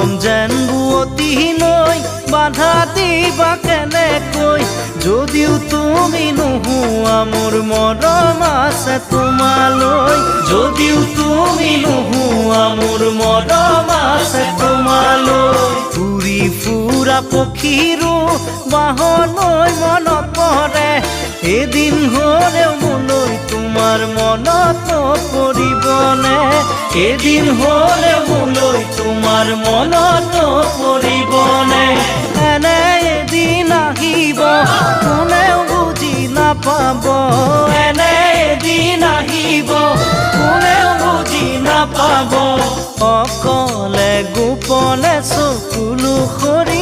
মৰম যেন বুৱতী নৈ বাধা দিবা কেনেকৈ যদিও তুমি নোহোৱা মোৰ মৰম আছে তোমালৈ যদিও তুমি নোহোৱা মোৰ মৰম আছে তোমালৈ উৰি ফুৰা পক্ষীৰো বাহলৈ মনত পৰে এদিন হ'লেও মোলৈ তোমাৰ মনত পৰিবনে এদিন হ'লেও মোলৈ তোমাৰ মনত পৰিবনে এনে এদিন আহিব কোনেও বুজি নাপাব এনে এদিন আহিব কোনেও বুজি নাপাব অকলে গোপনে চকুলো সৰি